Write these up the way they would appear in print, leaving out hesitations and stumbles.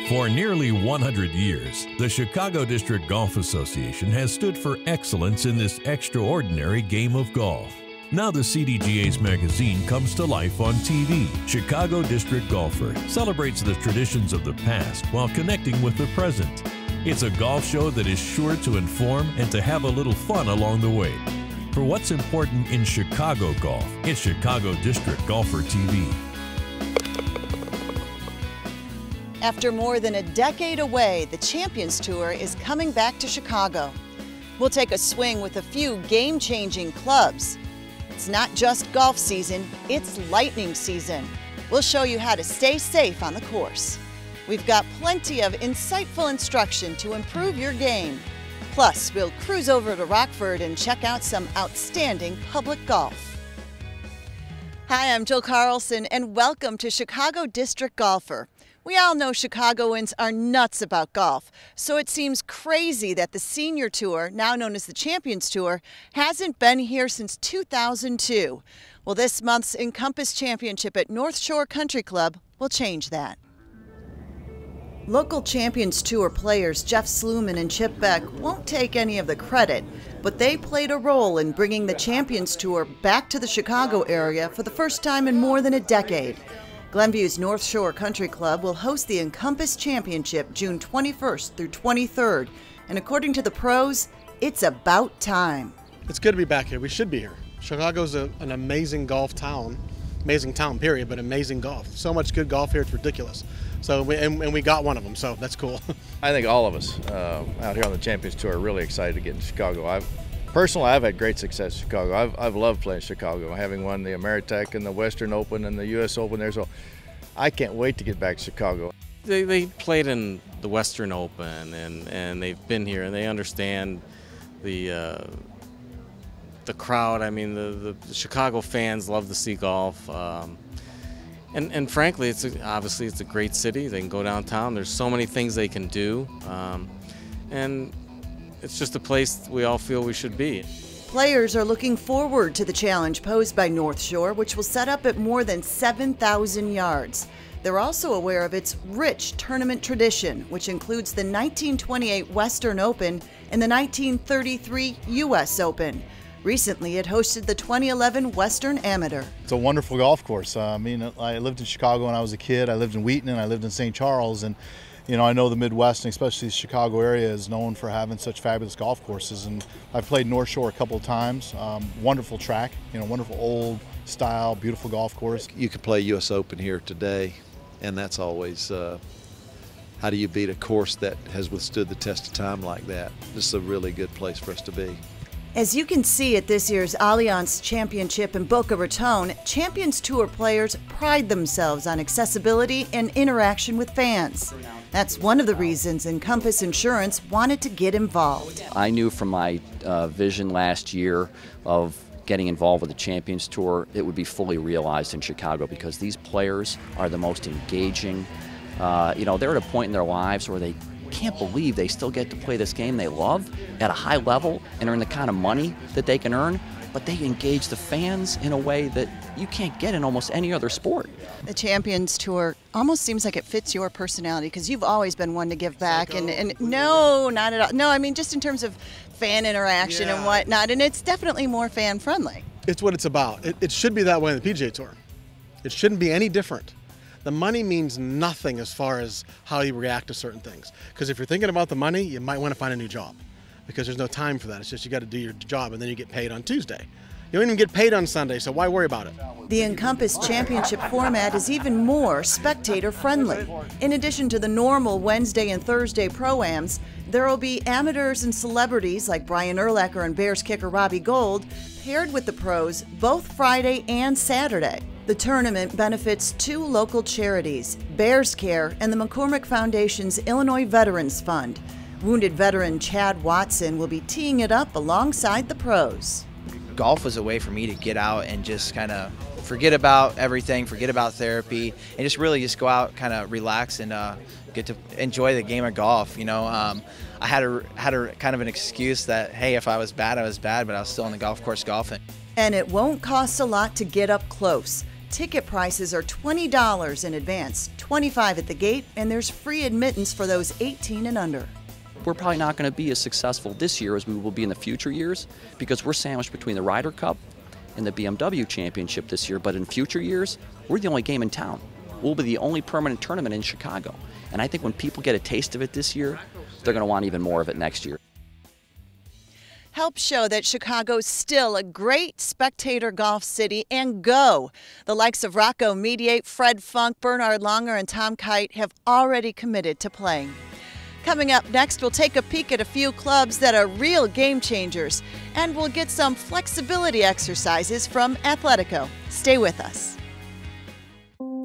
For nearly 100 years, the Chicago District Golf Association has stood for excellence in this extraordinary game of golf. Now the CDGA's magazine comes to life on TV. Chicago District Golfer celebrates the traditions of the past while connecting with the present. It's a golf show that is sure to inform and to have a little fun along the way. For what's important in Chicago golf, it's Chicago District Golfer TV. After more than a decade away, the Champions Tour is coming back to Chicago. We'll take a swing with a few game-changing clubs. It's not just golf season, it's lightning season. We'll show you how to stay safe on the course. We've got plenty of insightful instruction to improve your game. Plus, we'll cruise over to Rockford and check out some outstanding public golf. Hi, I'm Jill Carlson, and welcome to Chicago District Golfer. We all know Chicagoans are nuts about golf, so it seems crazy that the Senior Tour, now known as the Champions Tour, hasn't been here since 2002. Well, this month's Encompass Championship at North Shore Country Club will change that. Local Champions Tour players Jeff Sluman and Chip Beck won't take any of the credit, but they played a role in bringing the Champions Tour back to the Chicago area for the first time in more than a decade. Glenview's North Shore Country Club will host the Encompass Championship June 21st through 23rd, and according to the pros, it's about time. It's good to be back here. We should be here. Chicago's an amazing golf town. Amazing town, period, but amazing golf. So much good golf here, it's ridiculous. So, we got one of them, so that's cool. I think all of us out here on the Champions Tour are really excited to get in Chicago. Personally, I've had great success in Chicago. I've loved playing Chicago, having won the Ameritech and the Western Open and the U.S. Open there, so I can't wait to get back to Chicago. They played in the Western Open, and they've been here, and they understand the crowd. I mean, the Chicago fans love to see golf. And frankly, obviously it's a great city. They can go downtown. There's so many things they can do. And it's just a place we all feel we should be. Players are looking forward to the challenge posed by North Shore, which will set up at more than 7,000 yards. They're also aware of its rich tournament tradition, which includes the 1928 Western Open and the 1933 U.S. Open. Recently, it hosted the 2011 Western Amateur. It's a wonderful golf course. I lived in Chicago when I was a kid. I lived in Wheaton and I lived in St. Charles. And I know the Midwest, and especially the Chicago area, is known for having such fabulous golf courses. And I've played North Shore a couple of times. Wonderful track, wonderful old style, beautiful golf course. You could play U.S. Open here today, and that's always, how do you beat a course that has withstood the test of time like that? This is a really good place for us to be. As you can see at this year's Allianz Championship in Boca Raton, Champions Tour players pride themselves on accessibility and interaction with fans. That's one of the reasons Encompass Insurance wanted to get involved. I knew from my vision last year of getting involved with the Champions Tour, it would be fully realized in Chicago because these players are the most engaging. They're at a point in their lives where they can't believe they still get to play this game they love at a high level and earn the kind of money that they can earn, but they engage the fans in a way that you can't get in almost any other sport. The Champions Tour almost seems like it fits your personality because you've always been one to give back. And no, not at all. No, I mean just in terms of fan interaction and whatnot, and it's definitely more fan friendly. It's what it's about. It should be that way in the PGA Tour. It shouldn't be any different. The money means nothing as far as how you react to certain things. Because if you're thinking about the money, you might want to find a new job because there's no time for that. It's just you got to do your job and then you get paid on Tuesday. You don't even get paid on Sunday, so why worry about it? The Encompass Championship format is even more spectator-friendly. In addition to the normal Wednesday and Thursday pro-ams, there will be amateurs and celebrities like Brian Urlacher and Bears kicker Robbie Gould paired with the pros both Friday and Saturday. The tournament benefits two local charities, Bears Care and the McCormick Foundation's Illinois Veterans Fund. Wounded veteran Chad Watson will be teeing it up alongside the pros. Golf was a way for me to get out and just kind of forget about everything, forget about therapy, and just really just go out, kind of relax and get to enjoy the game of golf. I had a kind of an excuse that, hey, if I was bad, I was bad, but I was still on the golf course golfing. And it won't cost a lot to get up close. Ticket prices are $20 in advance, $25 at the gate, and there's free admittance for those 18 and under. We're probably not going to be as successful this year as we will be in the future years because we're sandwiched between the Ryder Cup and the BMW Championship this year, but in future years, we're the only game in town. We'll be the only permanent tournament in Chicago. And I think when people get a taste of it this year, they're going to want even more of it next year. Help show that Chicago's still a great spectator golf city, and go. The likes of Rocco Mediate, Fred Funk, Bernard Longer, and Tom Kite have already committed to playing. Coming up next, we'll take a peek at a few clubs that are real game changers, and we'll get some flexibility exercises from Athletico. Stay with us.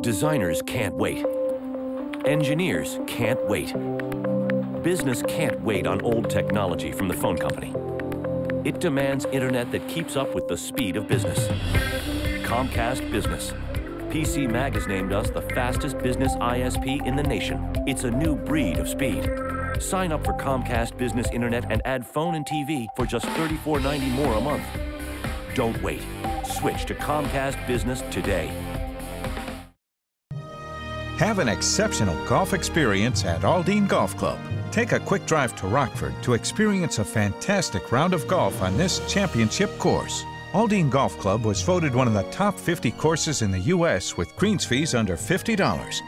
Designers can't wait. Engineers can't wait. Business can't wait on old technology from the phone company. It demands internet that keeps up with the speed of business. Comcast Business. PC Mag has named us the fastest business ISP in the nation. It's a new breed of speed. Sign up for Comcast Business Internet and add phone and TV for just $34.90 more a month. Don't wait. Switch to Comcast Business today. Have an exceptional golf experience at Aldine Golf Club. Take a quick drive to Rockford to experience a fantastic round of golf on this championship course. Aldine Golf Club was voted one of the top 50 courses in the U.S. with greens fees under $50.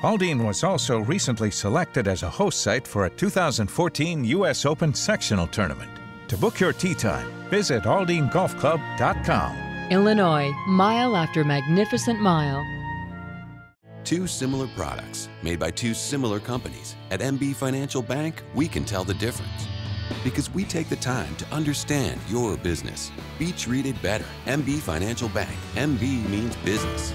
Aldine was also recently selected as a host site for a 2014 U.S. Open sectional tournament. To book your tee time, visit aldinegolfclub.com. Illinois, mile after magnificent mile. Two similar products made by two similar companies. At MB Financial Bank, we can tell the difference because we take the time to understand your business. Be treated better. MB Financial Bank. MB means business.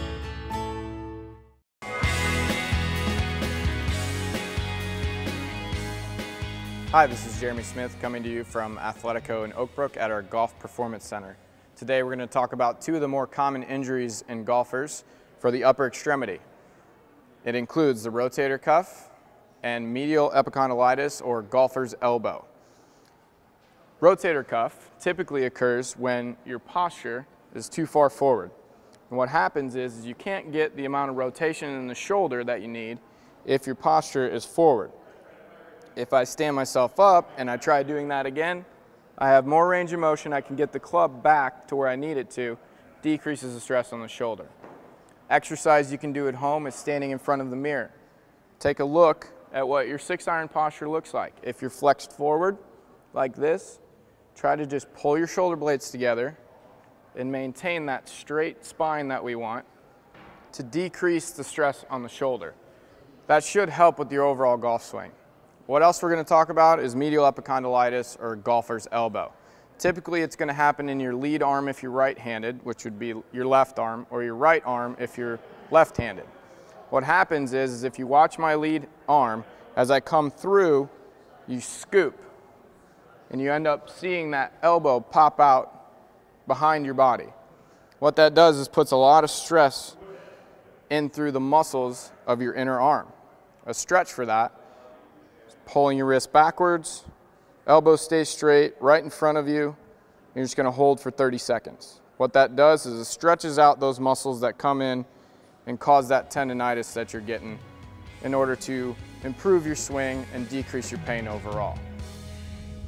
Hi, this is Jeremy Smith coming to you from Athletico in Oak Brook at our Golf Performance Center. Today we're going to talk about two of the more common injuries in golfers for the upper extremity. It includes the rotator cuff and medial epicondylitis, or golfer's elbow. Rotator cuff typically occurs when your posture is too far forward. And what happens is you can't get the amount of rotation in the shoulder that you need if your posture is forward. If I stand myself up and I try doing that again, I have more range of motion. I can get the club back to where I need it to, decreases the stress on the shoulder. Exercise you can do at home is standing in front of the mirror. Take a look at what your 6-iron posture looks like. If you're flexed forward like this, try to just pull your shoulder blades together and maintain that straight spine that we want to decrease the stress on the shoulder. That should help with your overall golf swing. What else we're going to talk about is medial epicondylitis, or golfer's elbow. Typically, it's going to happen in your lead arm if you're right-handed, which would be your left arm, or your right arm if you're left-handed. What happens is if you watch my lead arm, as I come through, you scoop, and you end up seeing that elbow pop out behind your body. What that does is puts a lot of stress in through the muscles of your inner arm. A stretch for that is pulling your wrist backwards, elbow stays straight, right in front of you. You're just going to hold for 30 seconds. What that does is it stretches out those muscles that come in and cause that tendonitis that you're getting in order to improve your swing and decrease your pain overall.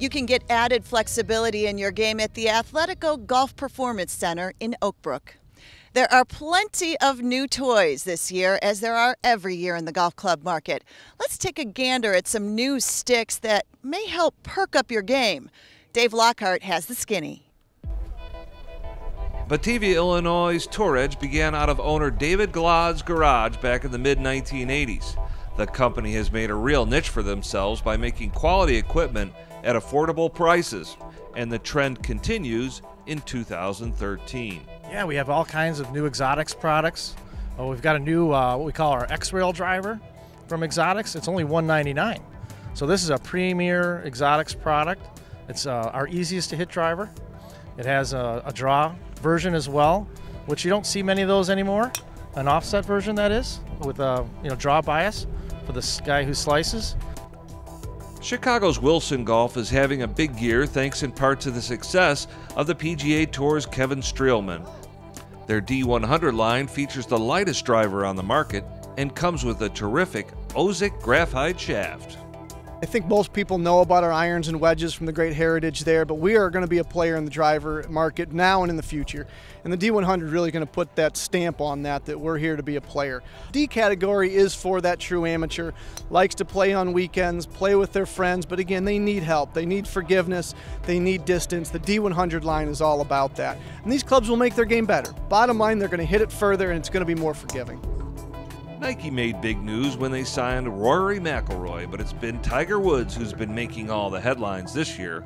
You can get added flexibility in your game at the Athletico Golf Performance Center in Oak Brook. There are plenty of new toys this year, as there are every year in the golf club market. Let's take a gander at some new sticks that may help perk up your game. Dave Lockhart has the skinny. Batavia, Illinois' Tour Edge began out of owner David Glaud's garage back in the mid-1980s. The company has made a real niche for themselves by making quality equipment at affordable prices, and the trend continues in 2013. Yeah, we have all kinds of new exotics products. We've got a new, what we call our X-Rail driver from Exotics. It's only $199. So this is a premier exotics product. It's our easiest to hit driver. It has a draw version as well, which you don't see many of those anymore. An offset version, that is, with a draw bias for the guy who slices. Chicago's Wilson Golf is having a big year thanks in part to the success of the PGA Tour's Kevin Streelman. Their D100 line features the lightest driver on the market and comes with a terrific Ozic graphite shaft. I think most people know about our irons and wedges from the great heritage there, but we are going to be a player in the driver market now and in the future. And the D100 is really going to put that stamp on that we're here to be a player. D category is for that true amateur, likes to play on weekends, play with their friends, but again, they need help, they need forgiveness, they need distance. The D100 line is all about that. And these clubs will make their game better. Bottom line, they're going to hit it further and it's going to be more forgiving. Nike made big news when they signed Rory McIlroy, but it's been Tiger Woods who's been making all the headlines this year.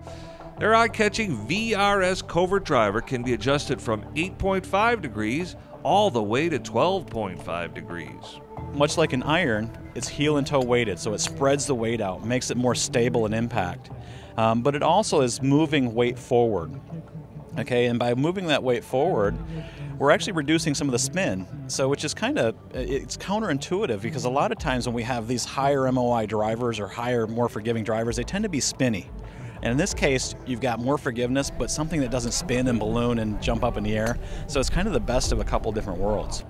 Their eye-catching VRS covert driver can be adjusted from 8.5 degrees all the way to 12.5 degrees. Much like an iron, it's heel and toe weighted, so it spreads the weight out, makes it more stable in impact. But it also is moving weight forward. Okay, and by moving that weight forward, we're actually reducing some of the spin. So which is it's counterintuitive, because a lot of times when we have these higher MOI drivers or higher, more forgiving drivers, they tend to be spinny. And in this case, you've got more forgiveness, but something that doesn't spin and balloon and jump up in the air. So it's kind of the best of a couple different worlds.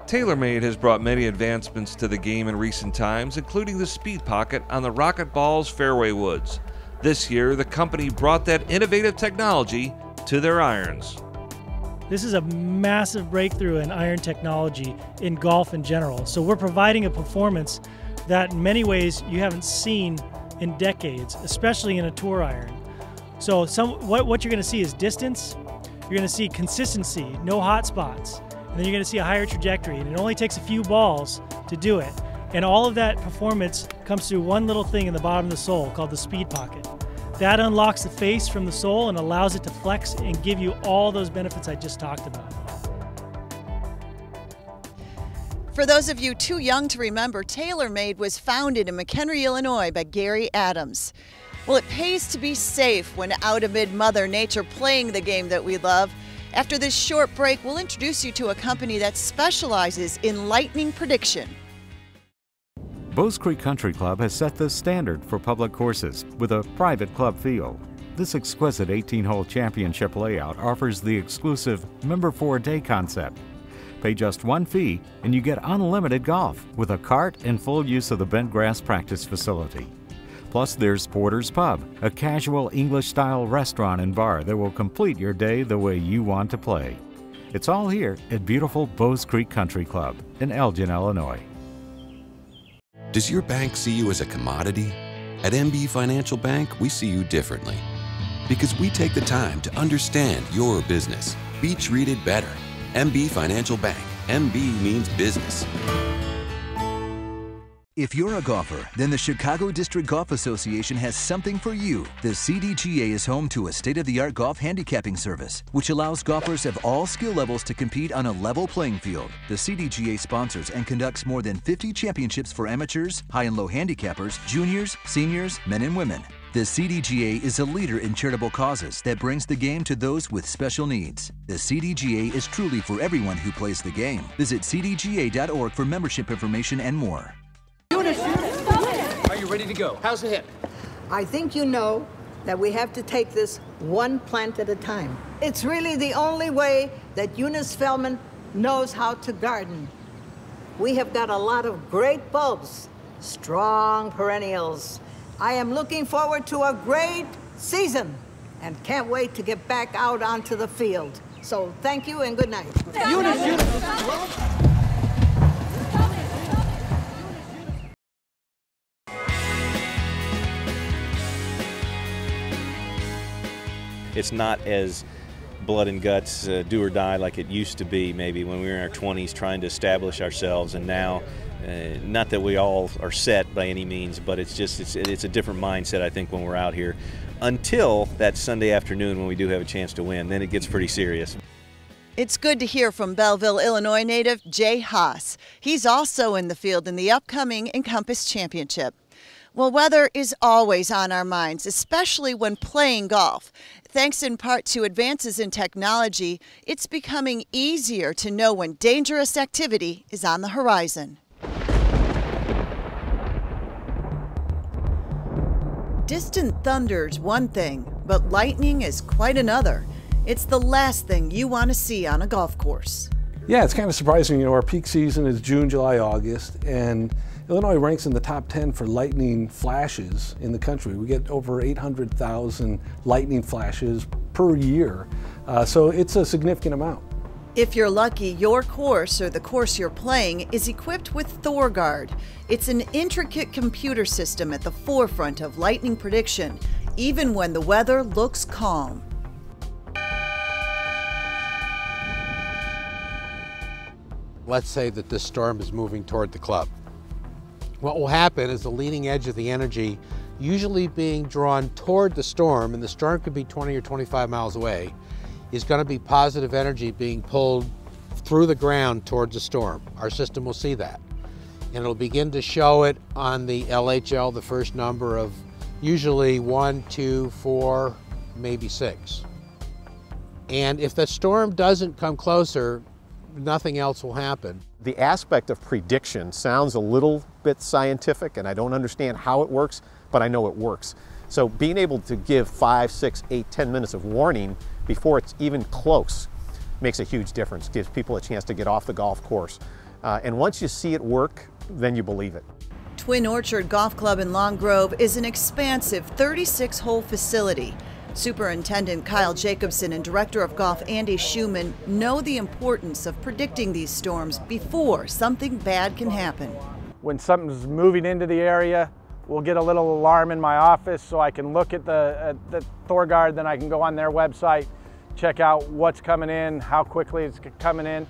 TaylorMade has brought many advancements to the game in recent times, including the speed pocket on the Rocket Ball's fairway woods. This year, the company brought that innovative technology to their irons. This is a massive breakthrough in iron technology in golf in general. So we're providing a performance that in many ways you haven't seen in decades, especially in a tour iron. So what you're going to see is distance, you're going to see consistency, no hot spots, and then you're going to see a higher trajectory. And it only takes a few balls to do it. And all of that performance comes through one little thing in the bottom of the sole called the speed pocket. That unlocks the face from the sole and allows it to flex and give you all those benefits I just talked about. For those of you too young to remember, TaylorMade was founded in McHenry, Illinois by Gary Adams. Well, it pays to be safe when out amid Mother Nature playing the game that we love. After this short break, we'll introduce you to a company that specializes in lightning prediction. Bowes Creek Country Club has set the standard for public courses with a private club field. This exquisite 18-hole championship layout offers the exclusive Member for a Day concept. Pay just one fee and you get unlimited golf with a cart and full use of the bent grass practice facility. Plus there's Porter's Pub, a casual English-style restaurant and bar that will complete your day the way you want to play. It's all here at beautiful Bowes Creek Country Club in Elgin, Illinois. Does your bank see you as a commodity? At MB Financial Bank, we see you differently. Because we take the time to understand your business. Be treated better. MB Financial Bank. MB means business. If you're a golfer, then the Chicago District Golf Association has something for you. The CDGA is home to a state-of-the-art golf handicapping service, which allows golfers of all skill levels to compete on a level playing field. The CDGA sponsors and conducts more than 50 championships for amateurs, high and low handicappers, juniors, seniors, men and women. The CDGA is a leader in charitable causes that brings the game to those with special needs. The CDGA is truly for everyone who plays the game. Visit cdga.org for membership information and more. Are you ready to go? How's the hip? I think you know that we have to take this one plant at a time. It's really the only way that Eunice Feldman knows how to garden. We have got a lot of great bulbs, strong perennials. I am looking forward to a great season and can't wait to get back out onto the field. So thank you and good night. Eunice. It's not as blood and guts, do or die like it used to be maybe when we were in our 20s trying to establish ourselves, and now, not that we all are set by any means, but it's a different mindset I think when we're out here until that Sunday afternoon when we do have a chance to win. Then it gets pretty serious. It's good to hear from Belleville, Illinois native Jay Haas. He's also in the field in the upcoming Encompass Championship. Well, weather is always on our minds, especially when playing golf. Thanks in part to advances in technology, it's becoming easier to know when dangerous activity is on the horizon. Distant thunder's one thing, but lightning is quite another. It's the last thing you want to see on a golf course. Yeah, it's kind of surprising. You know, our peak season is June, July, August, and Illinois ranks in the top 10 for lightning flashes in the country. We get over 800,000 lightning flashes per year, so it's a significant amount. If you're lucky, your course or the course you're playing is equipped with Thor Guard. It's an intricate computer system at the forefront of lightning prediction, even when the weather looks calm. Let's say that this storm is moving toward the club. What will happen is the leading edge of the energy usually being drawn toward the storm, and the storm could be 20 or 25 miles away, is going to be positive energy being pulled through the ground towards the storm. Our system will see that. And it'll begin to show it on the LHL, the first number of usually 1, 2, 4, maybe 6. And if the storm doesn't come closer, nothing else will happen. The aspect of prediction sounds a little bit scientific, and I don't understand how it works, but I know it works. So being able to give 5, 6, 8, 10 minutes of warning before it's even close makes a huge difference, gives people a chance to get off the golf course. And once you see it work, then you believe it. Twin Orchard Golf Club in Long Grove is an expansive 36-hole facility. Superintendent Kyle Jacobson and Director of Golf Andy Schumann know the importance of predicting these storms before something bad can happen. When something's moving into the area, we'll get a little alarm in my office so I can look at the Thor Guard, then I can go on their website, check out what's coming in, how quickly it's coming in.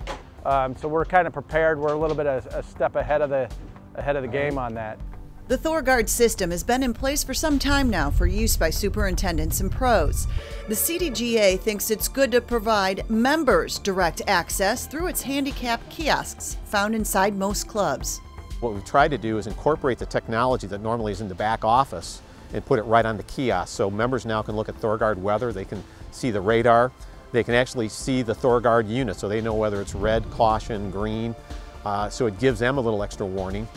So we're kind of prepared. We're a little bit a step ahead of the game on that. The Thor Guard system has been in place for some time now for use by superintendents and pros. The CDGA thinks it's good to provide members direct access through its handicap kiosks found inside most clubs. What we've tried to do is incorporate the technology that normally is in the back office and put it right on the kiosk. So members now can look at Thor Guard weather, they can see the radar, they can actually see the Thor Guard unit, so they know whether it's red, caution, green, so it gives them a little extra warning.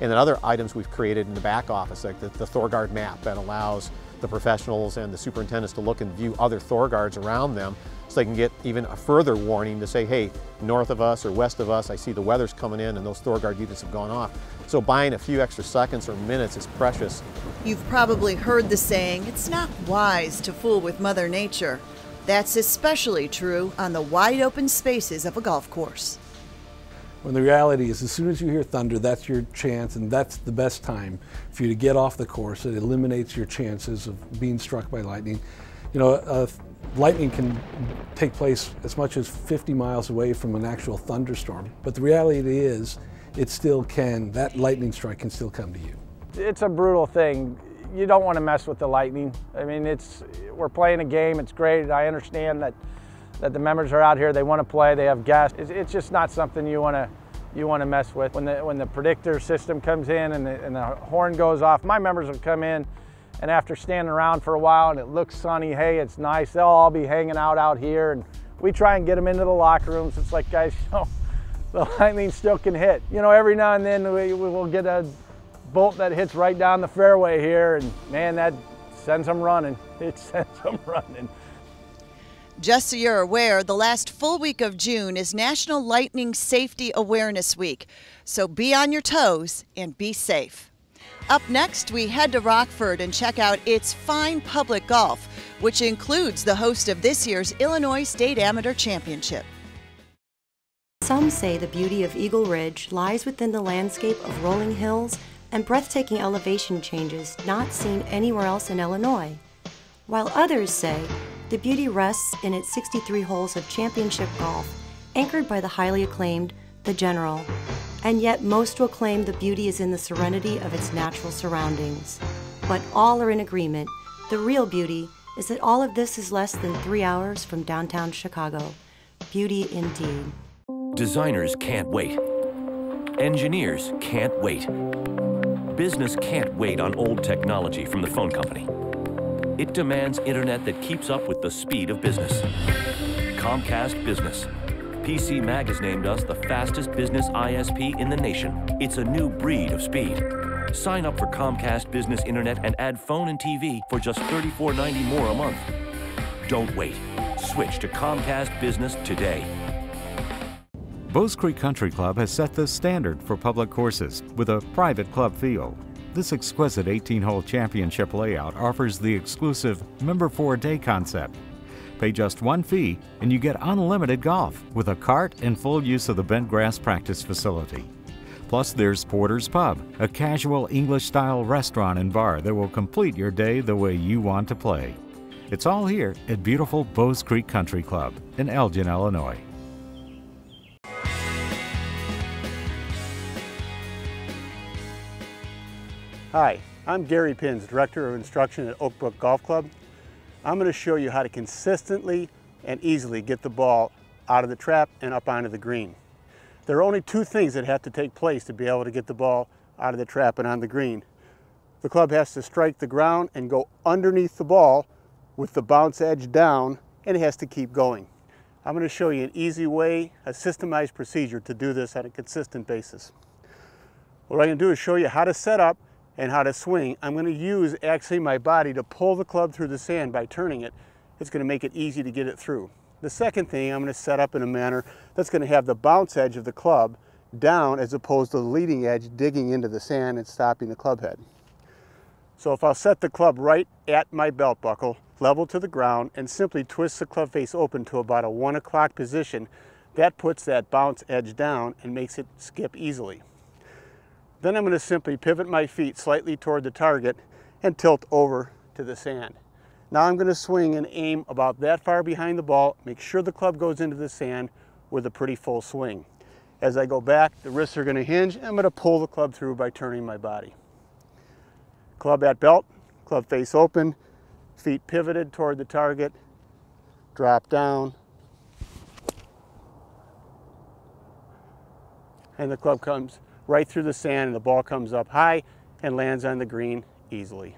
And then other items we've created in the back office, like the Thor Guard map that allows the professionals and the superintendents to look and view other Thor Guards around them so they can get even a further warning to say, hey, north of us or west of us, I see the weather's coming in and those Thor Guard units have gone off. So buying a few extra seconds or minutes is precious. You've probably heard the saying, it's not wise to fool with Mother Nature. That's especially true on the wide open spaces of a golf course. When the reality is, as soon as you hear thunder, that's your chance, and that's the best time for you to get off the course. It eliminates your chances of being struck by lightning. You know, lightning can take place as much as 50 miles away from an actual thunderstorm, but the reality is, it still can, that lightning strike can still come to you. It's a brutal thing. You don't want to mess with the lightning. I mean, we're playing a game, it's great. I understand that the members are out here, they want to play, they have guests. It's just not something you want to mess with. When the predictor system comes in and the horn goes off, my members will come in, and after standing around for a while and it looks sunny, hey, it's nice, they'll all be hanging out here, and we try and get them into the locker rooms. It's like, guys, you know, the lightning still can hit. You know, every now and then we will get a bolt that hits right down the fairway here, and man, that sends them running. It sends them running. Just so you're aware, the last full week of June is National Lightning Safety Awareness Week. So be on your toes and be safe. Up next, we head to Rockford and check out its fine public golf, which includes the host of this year's Illinois State Amateur Championship. Some say the beauty of Eagle Ridge lies within the landscape of rolling hills and breathtaking elevation changes not seen anywhere else in Illinois, while others say the beauty rests in its 63 holes of championship golf, anchored by the highly acclaimed The General, and yet most will claim the beauty is in the serenity of its natural surroundings. But all are in agreement, the real beauty is that all of this is less than 3 hours from downtown Chicago. Beauty indeed. Designers can't wait. Engineers can't wait. Business can't wait on old technology from the phone company. It demands internet that keeps up with the speed of business. Comcast Business. PC Mag has named us the fastest business ISP in the nation. It's a new breed of speed. Sign up for Comcast Business Internet and add phone and TV for just $34.90 more a month. Don't wait. Switch to Comcast Business today. Bowes Creek Country Club has set the standard for public courses with a private club feel. This exquisite 18-hole championship layout offers the exclusive Member for a Day concept. Pay just one fee and you get unlimited golf with a cart and full use of the bent grass practice facility. Plus there's Porter's Pub, a casual English-style restaurant and bar that will complete your day the way you want to play. It's all here at beautiful Bowes Creek Country Club in Elgin, Illinois. Hi, I'm Gary Pins, Director of Instruction at Oak Brook Golf Club. I'm going to show you how to consistently and easily get the ball out of the trap and up onto the green. There are only two things that have to take place to be able to get the ball out of the trap and on the green. The club has to strike the ground and go underneath the ball with the bounce edge down, and it has to keep going. I'm going to show you an easy way, a systemized procedure to do this on a consistent basis. What I'm going to do is show you how to set up and how to swing. I'm going to use actually my body to pull the club through the sand by turning it. It's going to make it easy to get it through. The second thing, I'm going to set up in a manner that's going to have the bounce edge of the club down as opposed to the leading edge digging into the sand and stopping the club head. So if I'll set the club right at my belt buckle, level to the ground, and simply twist the club face open to about a 1 o'clock position, that puts that bounce edge down and makes it skip easily. Then I'm going to simply pivot my feet slightly toward the target and tilt over to the sand. Now I'm going to swing and aim about that far behind the ball, make sure the club goes into the sand with a pretty full swing. As I go back, the wrists are going to hinge, and I'm going to pull the club through by turning my body. Club at belt, club face open, feet pivoted toward the target, drop down, and the club comes right through the sand and the ball comes up high and lands on the green easily.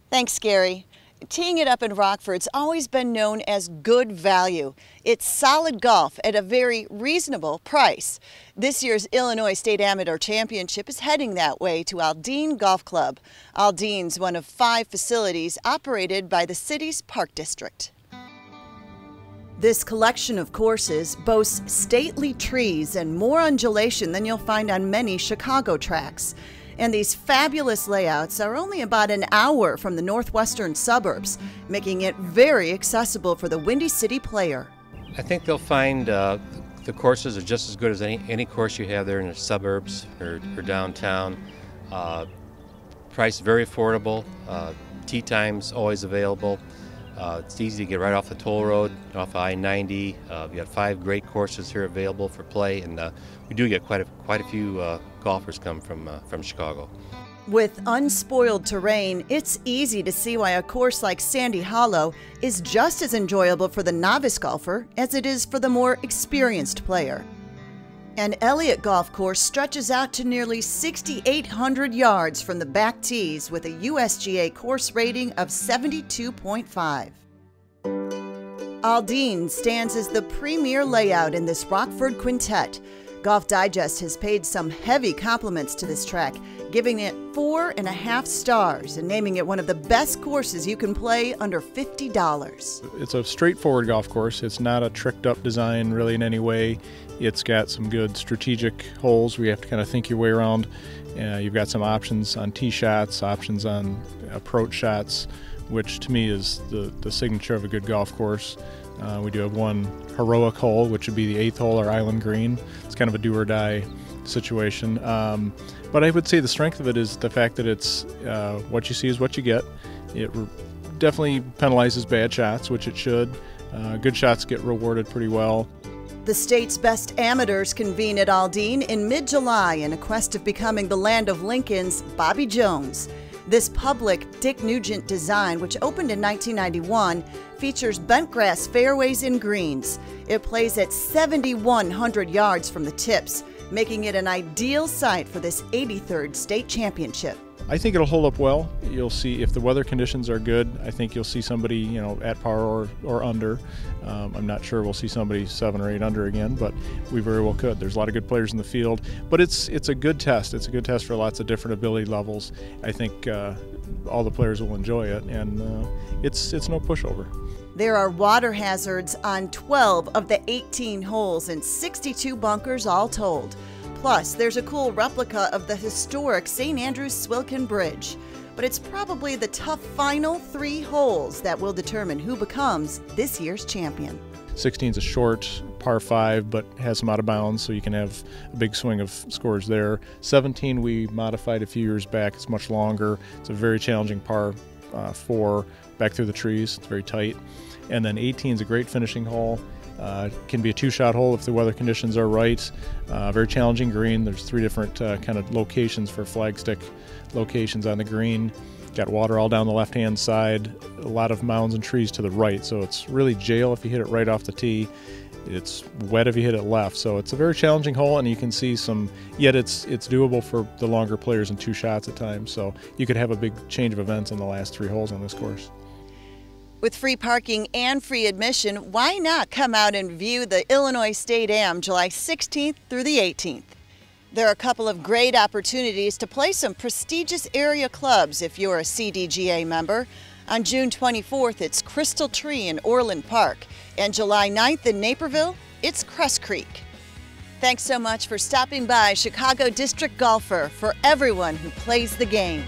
Thanks, Gary. Teeing it up in Rockford's always been known as good value. It's solid golf at a very reasonable price. This year's Illinois State Amateur Championship is heading that way to Aldine Golf Club. Aldine's one of 5 facilities operated by the city's Park District. This collection of courses boasts stately trees and more undulation than you'll find on many Chicago tracks. And these fabulous layouts are only about an hour from the northwestern suburbs, making it very accessible for the Windy City player. I think they'll find the courses are just as good as any course you have there in the suburbs or downtown. Price very affordable, tee times always available. It's easy to get right off the toll road, off I-90. We've got 5 great courses here available for play, and we do get quite a few golfers come from Chicago. With unspoiled terrain, it's easy to see why a course like Sandy Hollow is just as enjoyable for the novice golfer as it is for the more experienced player. And Elliott Golf Course stretches out to nearly 6,800 yards from the back tees with a USGA course rating of 72.5. Aldine stands as the premier layout in this Rockford quintet. Golf Digest has paid some heavy compliments to this track, giving it 4.5 stars and naming it one of the best courses you can play under $50. It's a straightforward golf course. It's not a tricked up design really in any way. It's got some good strategic holes where you have to kind of think your way around. You've got some options on tee shots, options on approach shots, which to me is the signature of a good golf course. We do have one heroic hole, which would be the 8th hole, or Island Green. It's kind of a do or die situation. But I would say the strength of it is the fact that it's what you see is what you get. It definitely penalizes bad shots, which it should. Good shots get rewarded pretty well. The state's best amateurs convene at Aldine in mid-July in a quest of becoming the land of Lincoln's Bobby Jones. This public Dick Nugent design, which opened in 1991, features bent grass fairways and greens. It plays at 7,100 yards from the tips, making it an ideal site for this 83rd state championship. I think it'll hold up well. You'll see if the weather conditions are good. I think you'll see somebody, at par or under. I'm not sure we'll see somebody 7 or 8 under again, but we very well could. There's a lot of good players in the field, but it's a good test. It's a good test for lots of different ability levels. I think all the players will enjoy it, and it's no pushover. There are water hazards on 12 of the 18 holes and 62 bunkers all told. Plus, there's a cool replica of the historic St. Andrews Swilcan Bridge. But it's probably the tough final 3 holes that will determine who becomes this year's champion. 16 is a short par 5, but has some out of bounds, so you can have a big swing of scores there. 17 we modified a few years back. It's much longer. It's a very challenging par 4 back through the trees. It's very tight. And then 18 is a great finishing hole. Can be a 2-shot hole if the weather conditions are right. Very challenging green. There's 3 different kind of locations for flagstick locations on the green. Got water all down the left-hand side, a lot of mounds and trees to the right, so it's really jail if you hit it right off the tee. It's wet if you hit it left, so it's a very challenging hole, and you can see yet it's doable for the longer players in 2 shots at times, so you could have a big change of events in the last 3 holes on this course. With free parking and free admission, why not come out and view the Illinois State Am July 16th through the 18th? There are a couple of great opportunities to play some prestigious area clubs if you're a CDGA member. On June 24th, it's Crystal Tree in Orland Park, and July 9th in Naperville, it's Crest Creek. Thanks so much for stopping by Chicago District Golfer, for everyone who plays the game.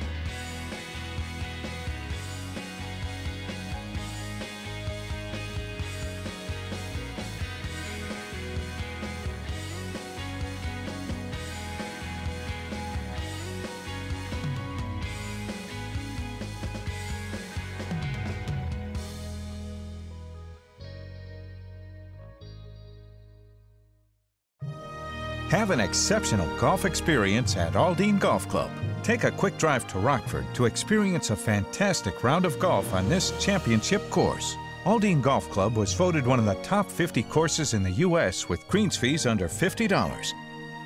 Have an exceptional golf experience at Aldine Golf Club. Take a quick drive to Rockford to experience a fantastic round of golf on this championship course. Aldine Golf Club was voted one of the top 50 courses in the U.S. with greens fees under $50.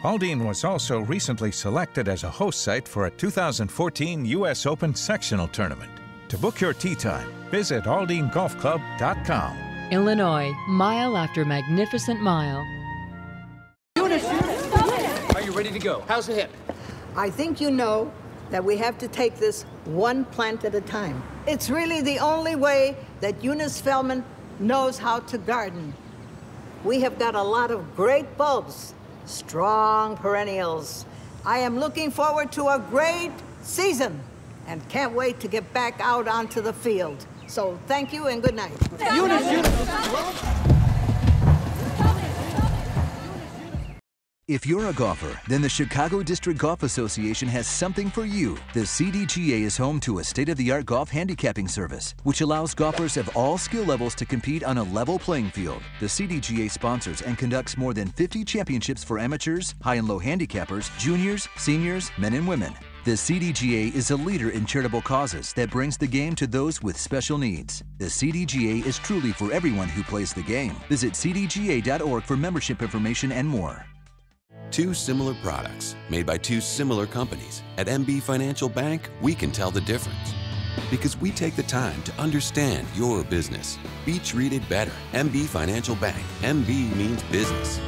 Aldine was also recently selected as a host site for a 2014 U.S. Open sectional tournament. To book your tee time, visit aldinegolfclub.com. Illinois, mile after magnificent mile. Are you ready to go? How's the hip? I think you know that we have to take this one plant at a time. It's really the only way that Eunice Feldman knows how to garden. We have got a lot of great bulbs, strong perennials. I am looking forward to a great season and can't wait to get back out onto the field. So thank you and good night. If you're a golfer, then the Chicago District Golf Association has something for you. The CDGA is home to a state-of-the-art golf handicapping service, which allows golfers of all skill levels to compete on a level playing field. The CDGA sponsors and conducts more than 50 championships for amateurs, high and low handicappers, juniors, seniors, men and women. The CDGA is a leader in charitable causes that brings the game to those with special needs. The CDGA is truly for everyone who plays the game. Visit cdga.org for membership information and more. 2 similar products made by 2 similar companies. At MB Financial Bank, we can tell the difference. Because we take the time to understand your business. Be treated better. MB Financial Bank. MB means business.